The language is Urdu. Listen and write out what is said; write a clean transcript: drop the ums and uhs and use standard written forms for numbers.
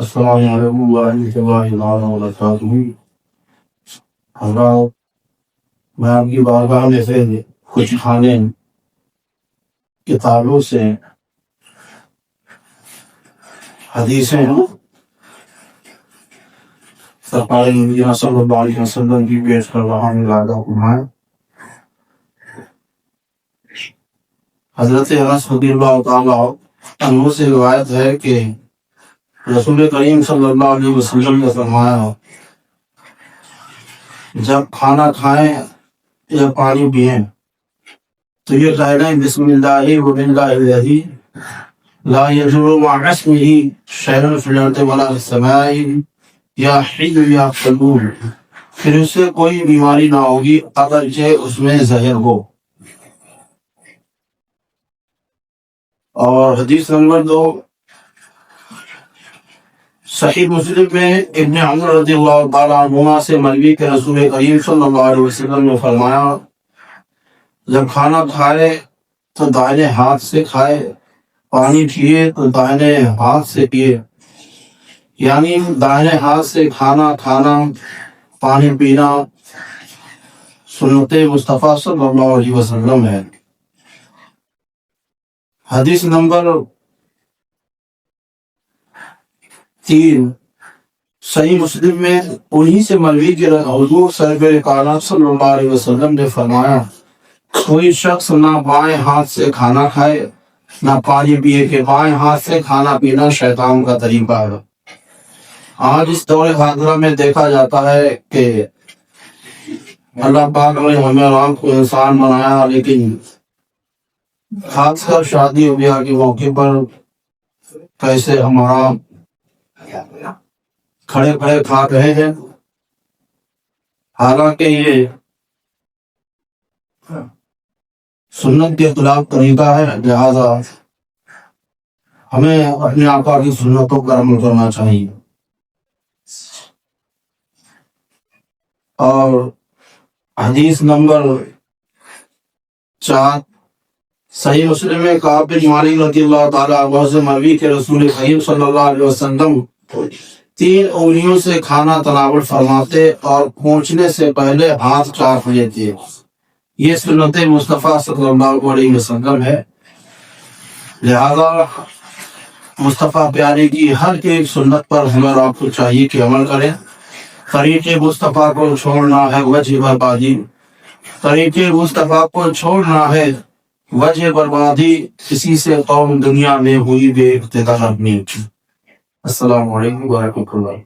السلام علیکم ورحمۃ اللہ تعالیٰ وبرکاتہ۔ حضرات، میں آپ کی بارگاہ میں سے کچھ کھانے کتابوں سے حدیثیں سرکار مدینہ صلی اللہ علیہ وسلم کی پیش کر رہا ہوں۔ لہٰذا فرمائیں، حضرت انس رضی اللہ تعالیٰ عنہ سے روایت ہے کہ رسول کریم صلی اللہ علیہ وسلم نے فرمایا، جب کھانا کھائیں یا پانی پئیں تو یہ کہہ لیں بسم اللہ و باللہ الذی لا یضر مع اسمہ شیء فی الارض ولا فی السماء یا حی یا قیوم، پھر اس سے کوئی بیماری نہ ہوگی اگرچہ اس میں زہر ہو۔ اور حدیث نمبر 2 صحیح مسلم میں ابن عمر رضی اللہ تعالیٰ عنہما سے مروی کہ رسول کریم صلی اللہ علیہ وسلم نے فرمایا، جب کھانا کھائے تو دائیں ہاتھ سے کھائے، پانی پیے تو دائیں ہاتھ سے پیے، یعنی دائیں ہاتھ سے کھانا کھانا، پانی پینا سنت مصطفیٰ صلی اللہ علیہ وسلم ہے۔ حدیث نمبر 3 صحیح مسلم میں انہی سے مروی کہ حضور سرور کائنات صلی اللہ علیہ وسلم نے فرمایا، کوئی شخص نہ بائیں ہاتھ سے کھانا کھائے نہ پانی پیے کہ بائیں ہاتھ سے کھانا پینا شیطان کا طریقہ ہے۔ آج اس دور حاضرہ میں دیکھا جاتا ہے کہ اللہ پاک نے ہمیں رام کو انسان بنایا، لیکن خاص کر شادی و بیاہ کے موقع پر کیسے ہمارا کھڑے کھڑے کھا رہے ہیں، حالانکہ یہ سنت کے خلاف طریقہ ہے۔ لہذا ہمیں اپنے آقا کی سنتوں پر عمل کرنا چاہیے۔ اور حدیث نمبر 4 صحیح مسلم میں کعب بن مالک رضی اللہ تعالیٰ عنہ سے مروی کہ رسول کریم صلی اللہ علیہ وسلم 3 انگلیوں سے کھانا تناول فرماتے اور پہنچنے سے پہلے ہاتھ چاٹ لیتے۔ یہ سنت مصطفیٰ صلی اللہ علیہ وسلم ہے۔ لہذا مصطفیٰ پیارے کی ہر ایک سنت پر ہمیں آپ کو چاہیے کہ عمل کریں۔ طریق مصطفیٰ کو چھوڑنا ہے وجہ بربادی، طریق مصطفیٰ کو چھوڑنا ہے وجہ بربادی، اسی سے قوم دنیا میں ہوئی بے اقتدار اپنی۔ السلام علیکم ورحمۃ اللہ۔